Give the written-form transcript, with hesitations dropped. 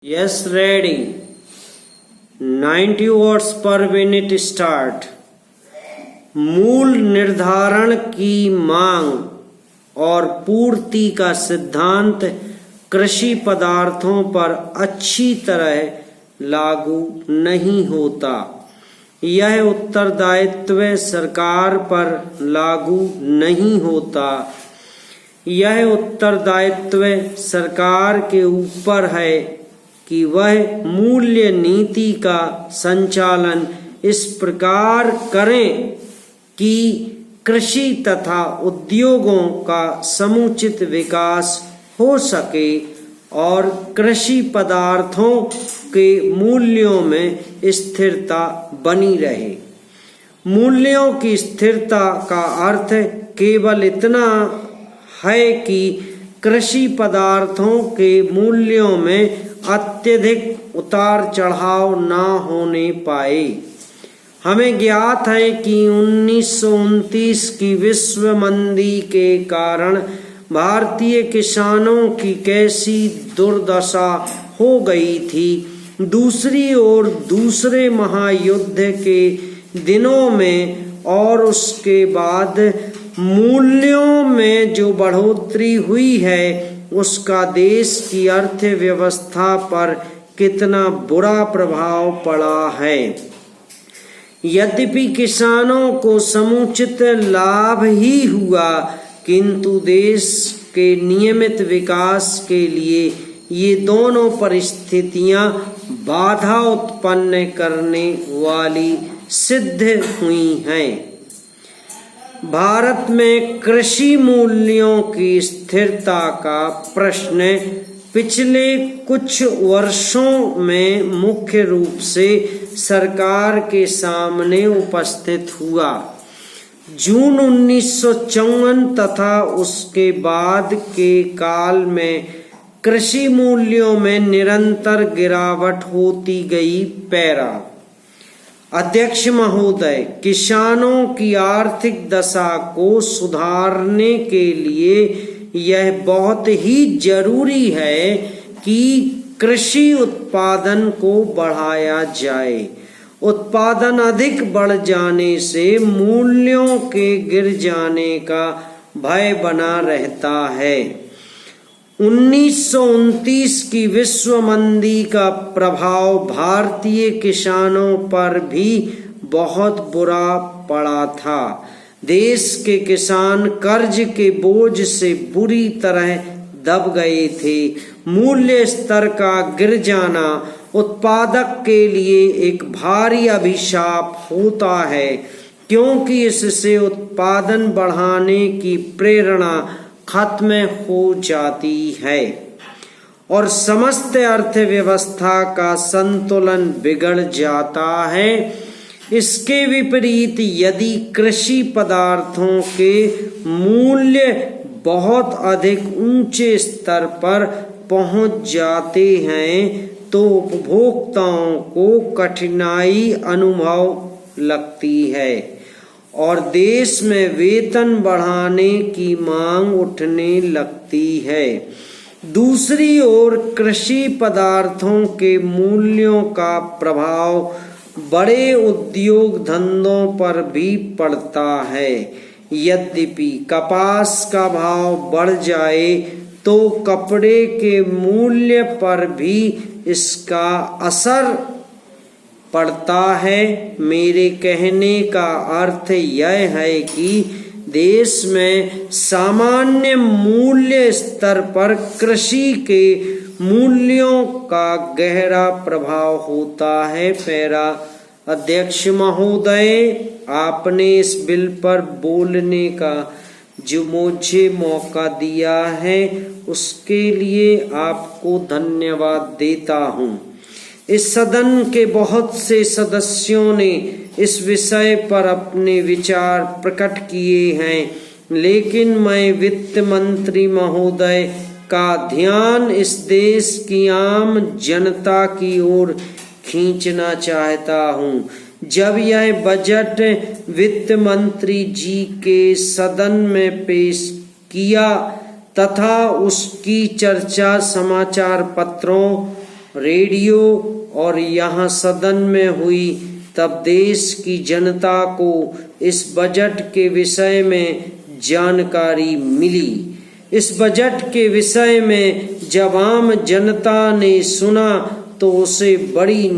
Yes, ready. 90 watts per minute start. मूल निर्धारण की मांग और पूर्ति का सिद्धांत कृषि पदार्थों पर अच्छी तरह लागू नहीं होता। यह उत्तरदायित्व सरकार पर लागू नहीं होता। यह उत्तरदायित्व सरकार के ऊपर है कि वह मूल्य नीति का संचालन इस प्रकार करें कि कृषि तथा उद्योगों का समुचित विकास हो सके और कृषि पदार्थों के मूल्यों में स्थिरता बनी रहे। मूल्यों की स्थिरता का अर्थ केवल इतना है कि कृषि पदार्थों के मूल्यों में अत्यधिक उतार चढ़ाव ना होने पाए। हमें ज्ञात है कि 1929 की विश्व मंदी के कारण भारतीय किसानों की कैसी दुर्दशा हो गई थी। दूसरी ओर दूसरे महायुद्ध के दिनों में और उसके बाद मूल्यों में जो बढ़ोतरी हुई है उसका देश की अर्थव्यवस्था पर कितना बुरा प्रभाव पड़ा है। यद्यपि किसानों को समुचित लाभ ही हुआ, किंतु देश के नियमित विकास के लिए ये दोनों परिस्थितियां बाधा उत्पन्न करने वाली सिद्ध हुई हैं। भारत में कृषि मूल्यों की स्थिरता का प्रश्न पिछले कुछ वर्षों में मुख्य रूप से सरकार के सामने उपस्थित हुआ। जून 1954 तथा उसके बाद के काल में कृषि मूल्यों में निरंतर गिरावट होती गई। पैरा अध्यक्ष महोदय, किसानों की आर्थिक दशा को सुधारने के लिए यह बहुत ही जरूरी है कि कृषि उत्पादन को बढ़ाया जाए। उत्पादन अधिक बढ़ जाने से मूल्यों के गिर जाने का भय बना रहता है। 1929 की विश्व मंदी का प्रभाव भारतीय किसानों पर भी बहुत बुरा पड़ा था। देश के किसान कर्ज के बोझ से बुरी तरह दब गए थे। मूल्य स्तर का गिर जाना उत्पादक के लिए एक भारी अभिशाप होता है, क्योंकि इससे उत्पादन बढ़ाने की प्रेरणा खत्म हो जाती है और समस्त अर्थव्यवस्था का संतुलन बिगड़ जाता है। इसके विपरीत यदि कृषि पदार्थों के मूल्य बहुत अधिक ऊंचे स्तर पर पहुंच जाते हैं तो उपभोक्ताओं को कठिनाई अनुभव लगती है और देश में वेतन बढ़ाने की मांग उठने लगती है। दूसरी ओर कृषि पदार्थों के मूल्यों का प्रभाव बड़े उद्योग धंधों पर भी पड़ता है। यद्यपि कपास का भाव बढ़ जाए तो कपड़े के मूल्य पर भी इसका असर पड़ता है। मेरे कहने का अर्थ यह है कि देश में सामान्य मूल्य स्तर पर कृषि के मूल्यों का गहरा प्रभाव होता है। पैरा अध्यक्ष महोदय, आपने इस बिल पर बोलने का जो मुझे मौका दिया है उसके लिए आपको धन्यवाद देता हूँ। इस सदन के बहुत से सदस्यों ने इस विषय पर अपने विचार प्रकट किए हैं, लेकिन मैं वित्त मंत्री महोदय का ध्यान इस देश की आम जनता की ओर खींचना चाहता हूँ। जब यह बजट वित्त मंत्री जी के सदन में पेश किया तथा उसकी चर्चा समाचार पत्रों रेडियो और यहाँ सदन में हुई, तब देश की जनता को इस बजट के विषय में जानकारी मिली। इस बजट के विषय में जब आम जनता ने सुना तो उसे बड़ी